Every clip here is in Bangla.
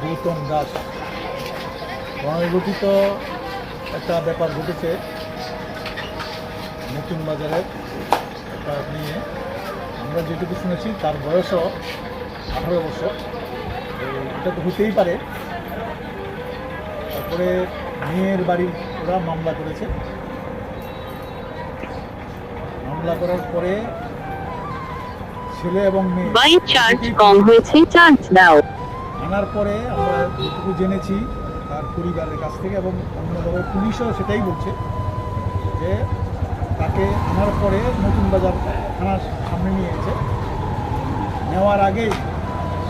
গৌতম দাস গণগঠিত একটা ব্যাপার ঘটেছে নতুন বাজারের একটা নিয়ে। আমরা যেটুকু শুনেছি তার বয়সও 18 বছর। এটা তো হতেই পারে। তারপরে মেয়ের বাড়ি ওরা মামলা করেছে। মামলা করার পরে ছেলে এবং মেয়ে চার্জ কম হয়েছে, চার্জ দাও। আনার পরে আমরা যেটুকু জেনেছি তার পরিবারের কাছ থেকে এবং অন্যভাবে পুলিশও সেটাই বলছে যে তাকে আনার পরে নতুন বাজার থানার সামনে নিয়ে গেছে। নেওয়ার আগেই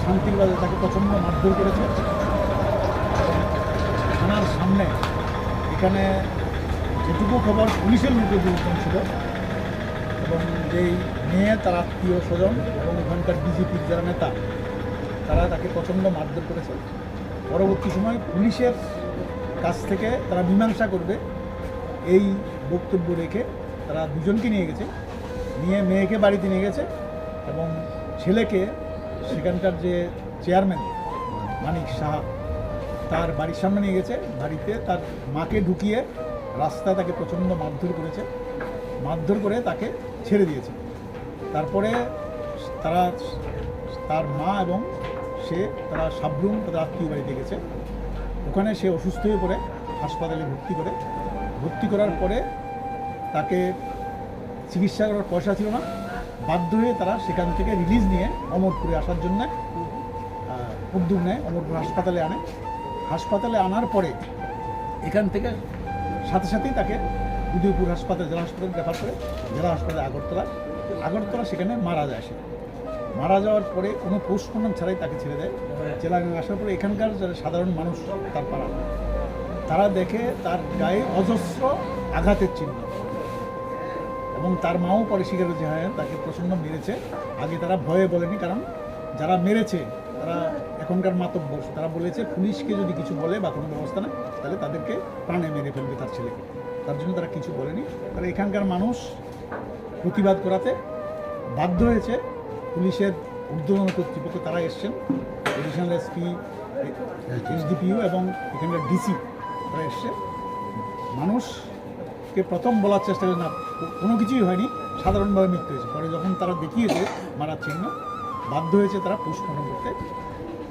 শান্তির বাজার তাকে প্রচণ্ড মারধর করেছে থানার সামনে। এখানে যেটুকু খবর পুলিশের লোকের বিরুদ্ধে ছিল এবং যেই মেয়ে তার আত্মীয় স্বজন এবং ওখানকার বিজেপির যারা নেতা তারা তাকে প্রচণ্ড মারধর করেছে। পরবর্তী সময় পুলিশের কাছ থেকে তারা মীমাংসা করবে এই বক্তব্য রেখে তারা দুজনকে নিয়ে গেছে, নিয়ে মেয়েকে বাড়িতে নিয়ে গেছে এবং ছেলেকে সেখানকার যে চেয়ারম্যান মানিক সাহা তার বাড়ির সামনে নিয়ে গেছে। বাড়িতে তার মাকে ঢুকিয়ে রাস্তায় তাকে প্রচণ্ড মারধর করেছে। মারধর করে তাকে ছেড়ে দিয়েছে। তারপরে তার মা এবং তারা সাবরুম তাদের আত্মীয় বাড়িতে গেছে। ওখানে সে অসুস্থ হয়ে পড়ে হাসপাতালে ভর্তি করার পরে তাকে চিকিৎসা করার পয়সা ছিল না। বাধ্য হয়ে তারা সেখান থেকে রিলিজ নিয়ে অমরপুরে আসার জন্য উদ্যোগ নেয়। অমরপুর হাসপাতালে আনে। হাসপাতালে আনার পরে এখান থেকে সাথে সাথেই তাকে উদয়পুর হাসপাতাল জেলা হাসপাতালে রেফার করে জেলা হাসপাতালে আগরতলা সেখানে মারা যায়। সে মারা যাওয়ার পরে কোনো পোস্টমর্টম ছাড়াই তাকে ছেড়ে দেয়। জেলাগাঁও আসার পরে এখানকার যারা সাধারণ মানুষ তার পাড়া তারা দেখে তার গায়ে অজস্র আঘাতের চিহ্ন এবং তার মাও পরে স্বীকার করেছে হ্যাঁ তাকে প্রচণ্ড মেরেছে। আগে তারা ভয়ে বলেনি, কারণ যারা মেরেছে তারা এখনকার মাতব্বর, তারা বলেছে পুলিশকে যদি কিছু বলে বা কোনো ব্যবস্থা না তাহলে তাদেরকে প্রাণে মেরে ফেলবে তার ছেলেকে। তার জন্য তারা কিছু বলেনি। তারা এখানকার মানুষ প্রতিবাদ করাতে বাধ্য হয়েছে। পুলিশের ঊর্ধ্বতন কর্তৃপক্ষ তারা এসছেন, এডিশনাল এসপি, এসডিপিও এবং এখানকার ডিসি তারা এসছে। মানুষকে প্রথম বলার চেষ্টা করে না কোনো কিছুই হয়নি, সাধারণভাবে মৃত্যু হয়েছে। পরে যখন তারা দেখিয়েছে মারার চিহ্ন, বাধ্য হয়েছে তারা পোস্টমর্টম করতে।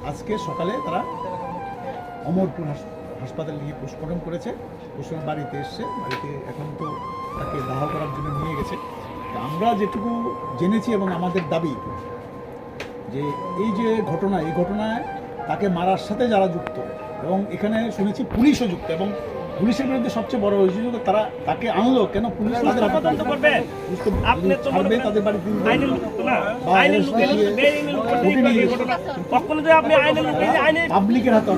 আজকে সকালে তারা অমরপুর হাসপাতালে গিয়ে পোস্টমর্টম করেছে। পোস্টমর্টম বাড়িতে এসছে, বাড়িতে এখন তো তাকে দাহ করার জন্য নিয়ে গেছে। আমরা যেটুকু জেনেছি এবং আমাদের দাবি যে এই যে ঘটনা, এই ঘটনায় তাকে মারার সাথে যারা যুক্ত এবং এখানে শুনেছি পুলিশও যুক্ত এবং পুলিশের বিরুদ্ধে সবচেয়ে বড় অভিযোগ তারা তাকে আনলো কেন, পুলিশ তাদের তাদের বাড়িতে পাবলিকের হাতে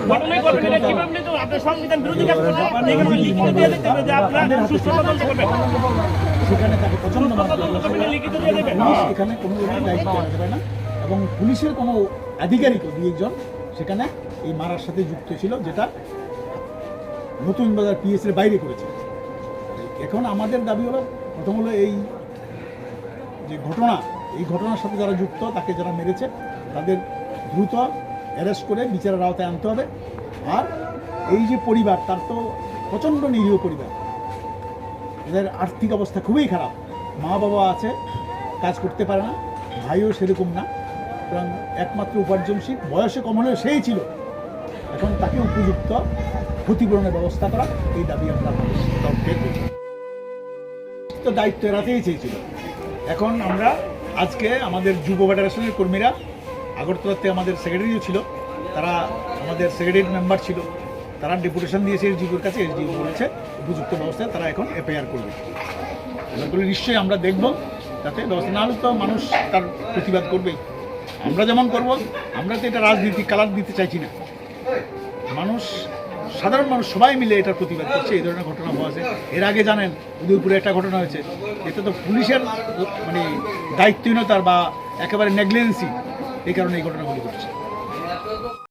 সেখানে তাকে প্রচন্ড এখানে কোনো দায়িত্ব নেওয়া যাবে না এবং পুলিশের কোনো আধিকারিক দুই একজন সেখানে এই মারার সাথে যুক্ত ছিল, যেটা নতুন বাজার পিএসের বাইরে করেছে। এখন আমাদের দাবি হলো প্রথম হলো এই যে ঘটনা, এই ঘটনার সাথে যারা যুক্ত তাকে যারা মেরেছে তাদের দ্রুত অ্যারেস্ট করে বিচারের আওতায় আনতে হবে। আর এই যে পরিবার, তার তো প্রচণ্ড নিরীহ পরিবার, এদের আর্থিক অবস্থা খুবই খারাপ। মা বাবা আছে, কাজ করতে পারে না, ভাইও সেরকম না, সুতরাং একমাত্র উপার্জনশীল বয়সে কম হলেও সেই ছিল। এখন তাকে উপযুক্ত ক্ষতিপূরণের ব্যবস্থা করা, এই দাবি আমরা তো দায়িত্ব এড়াতেই চেয়েছিল। এখন আমরা আজকে আমাদের যুব ফেডারেশনের কর্মীরা আগরতলাতে আমাদের সেক্রেটারিও ছিল, তারা আমাদের সেক্রেটারি মেম্বার ছিল, তারা ডেপুটেশন দিয়েছে এসডিওর কাছে। এসডিও বলেছে উপযুক্ত ব্যবস্থায় তারা এখন এফআইআর করবে। এগুলো নিশ্চয়ই আমরা দেখব, যাতে ব্যবস্থা না হলে তো মানুষ তার প্রতিবাদ করবেই। আমরা যেমন করব, আমরা তো এটা রাজনীতি কালার দিতে চাইছি না। মানুষ, সাধারণ মানুষ সবাই মিলে এটার প্রতিবাদ করছে। এই ধরনের ঘটনা হয়েছে এর আগে, জানেন উদয়পুরে একটা ঘটনা হয়েছে, এতে তো পুলিশের মানে দায়িত্বহীনতার বা একেবারে নেগলিজেন্সি, এই কারণে এই ঘটনাগুলি ঘটছে।